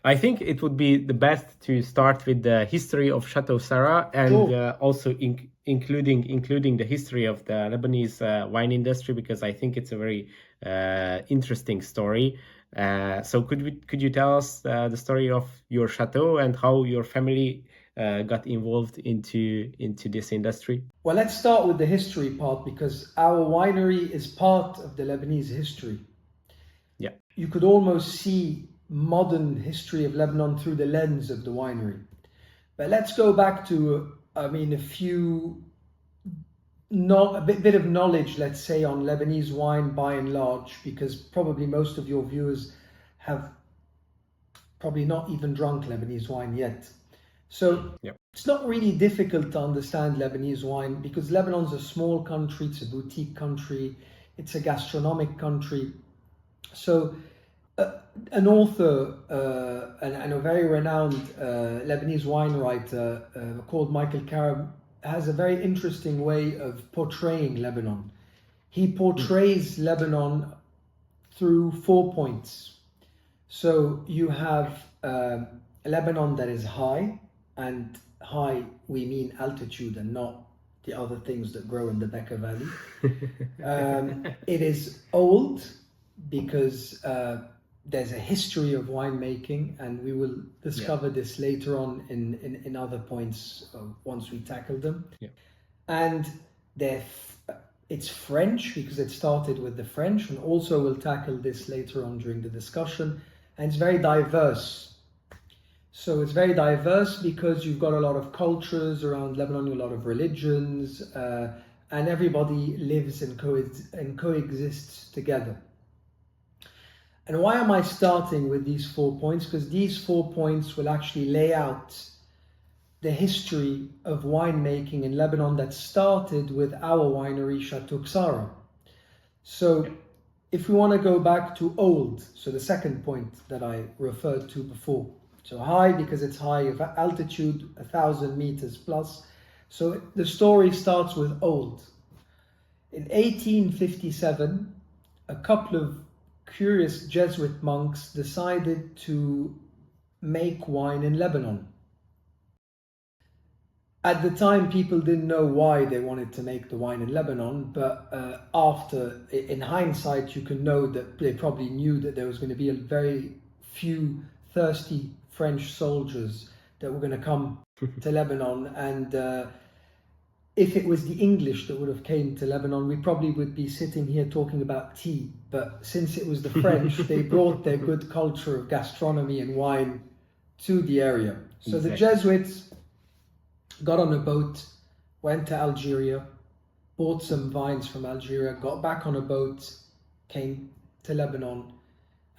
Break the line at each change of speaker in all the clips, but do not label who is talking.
I think it would be the best to start with the history of Chateau Ksara and
Sure.
also including the history of the Lebanese wine industry, because I think it's a very interesting story. So could you tell us the story of your chateau and how your family got involved into this industry?
Well, let's start with the history part because our winery is part of the Lebanese history.
Yeah.
You could almost see modern history of Lebanon through the lens of the winery. But let's go back to, a bit of knowledge, let's say, on Lebanese wine by and large, because probably most of your viewers have probably not even drunk Lebanese wine yet. So
Yeah.
it's not really difficult to understand Lebanese wine because Lebanon's a small country, it's a boutique country, it's a gastronomic country. So an author and a very renowned Lebanese wine writer called Michael Karam has a very interesting way of portraying Lebanon. He portrays Lebanon through 4 points. So you have a Lebanon that is high, and high we mean altitude and not the other things that grow in the Bekaa Valley. It is old because there's a history of winemaking, and we will discover this later on in other points once we tackle them.
Yeah.
And it's French because it started with the French, and also we'll tackle this later on during the discussion. And it's very diverse. So it's very diverse because you've got a lot of cultures around Lebanon, a lot of religions, and everybody lives and coexists together. And why am I starting with these 4 points? Because these 4 points will actually lay out the history of winemaking in Lebanon that started with our winery, Chateau Ksara. So if we want to go back to old, so the second point that I referred to before. So high because it's high of altitude, 1,000 meters plus. So the story starts with old. In 1857, a couple of curious Jesuit monks decided to make wine in Lebanon. At the time, people didn't know why they wanted to make the wine in Lebanon, but in hindsight, you can know that they probably knew that there was going to be a very few thirsty French soldiers that were going to come to Lebanon, and if it was the English that would have came to Lebanon, we probably would be sitting here talking about tea. But since it was the French, they brought their good culture of gastronomy and wine to the area. So
Exactly.
The Jesuits got on a boat, went to Algeria, bought some vines from Algeria, got back on a boat, came to Lebanon,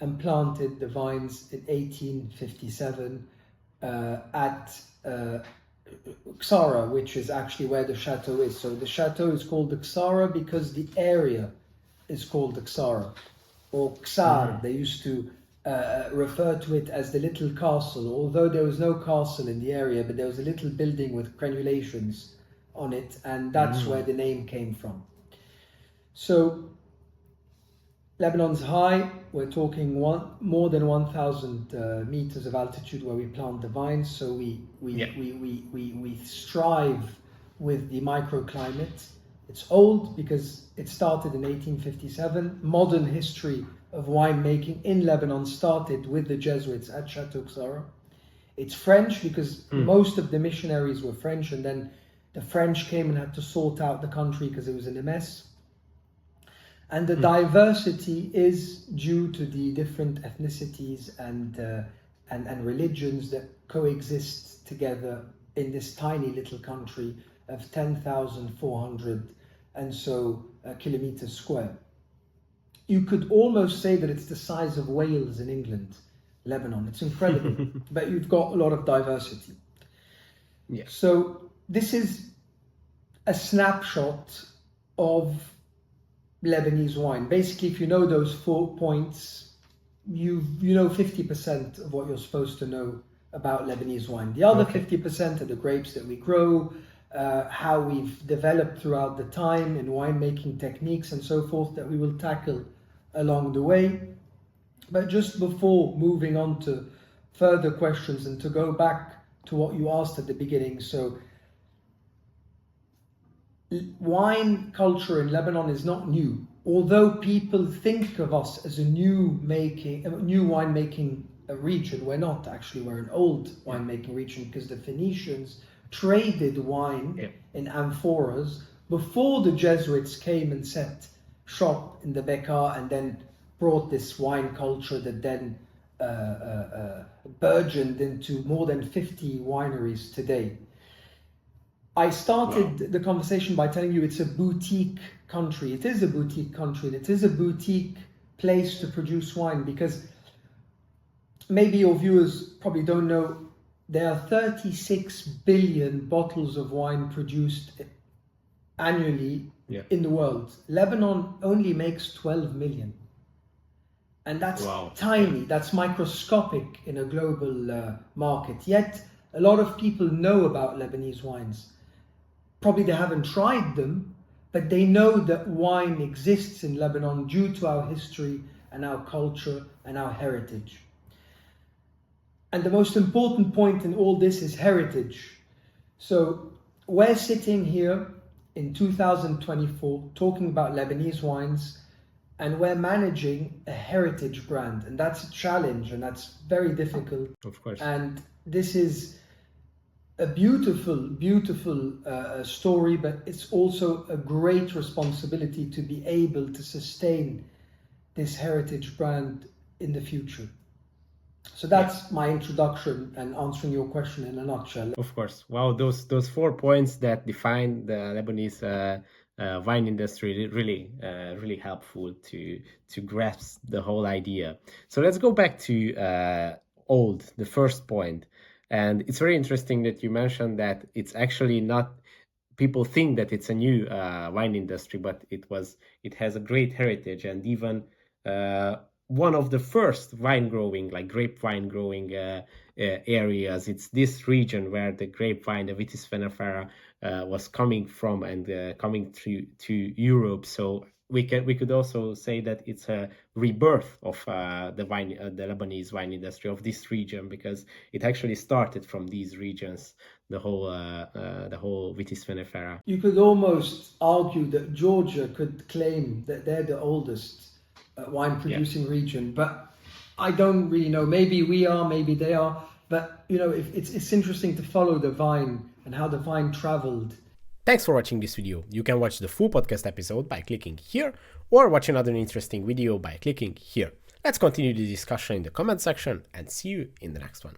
and planted the vines in 1857 at Ksara, which is actually where the chateau is. So the chateau is called the Ksara because the area is called the Ksara, or Ksar. They used to refer to it as the little castle, although there was no castle in the area, but there was a little building with crenulations on it, and that's where the name came from. So Lebanon's high. We're talking more than 1,000 meters of altitude where we plant the vines. So we strive with the microclimate. It's old because it started in 1857. Modern history of winemaking in Lebanon started with the Jesuits at Chateau Ksara. It's French because most of the missionaries were French, and then the French came and had to sort out the country because it was in a mess. And the diversity is due to the different ethnicities and religions that coexist together in this tiny little country of 10,400 and so kilometers square. You could almost say that it's the size of Wales in England, Lebanon. It's incredible, but you've got a lot of diversity.
Yeah.
So this is a snapshot of Lebanese wine. Basically, if you know those 4 points, you know 50% of what you're supposed to know about Lebanese wine. The other 50% are the grapes that we grow, how we've developed throughout the time in winemaking techniques and so forth that we will tackle along the way. But just before moving on to further questions and to go back to what you asked at the beginning. So wine culture in Lebanon is not new. Although people think of us as a new winemaking region, we're not actually. We're an old winemaking region because the Phoenicians traded wine in amphoras before the Jesuits came and set shop in the Bekaa and then brought this wine culture that then burgeoned into more than 50 wineries today. I started the conversation by telling you it's a boutique country. It is a boutique country. It is a boutique place to produce wine because maybe your viewers probably don't know there are 36 billion bottles of wine produced annually in the world. Lebanon only makes 12 million. And that's tiny, that's microscopic in a global market. Yet, a lot of people know about Lebanese wines. Probably they haven't tried them, but they know that wine exists in Lebanon due to our history and our culture and our heritage. And the most important point in all this is heritage. So we're sitting here in 2024 talking about Lebanese wines, and we're managing a heritage brand, and that's a challenge, and that's very difficult.
Of course.
And this is a beautiful story, but it's also a great responsibility to be able to sustain this heritage brand in the future. So that's my introduction and answering your question in a nutshell.
Of course. Wow, those 4 points that define the Lebanese wine industry really helpful to grasp the whole idea. So let's go back to the first point. And it's very interesting that you mentioned that it's actually not, people think that it's a new wine industry, but it has a great heritage, and even one of the first grapevine growing areas. It's this region where the grapevine, the Vitis vinifera, was coming from and coming to Europe. So we could also say that it's a rebirth of the Lebanese wine industry of this region, because it actually started from these regions, the whole Vitis vinifera.
You could almost argue that Georgia could claim that they're the oldest wine producing region, but I don't really know. Maybe we are, maybe they are, but it's interesting to follow the vine and how the vine traveled.
Thanks for watching this video. You can watch the full podcast episode by clicking here, or watch another interesting video by clicking here. Let's continue the discussion in the comment section and see you in the next one.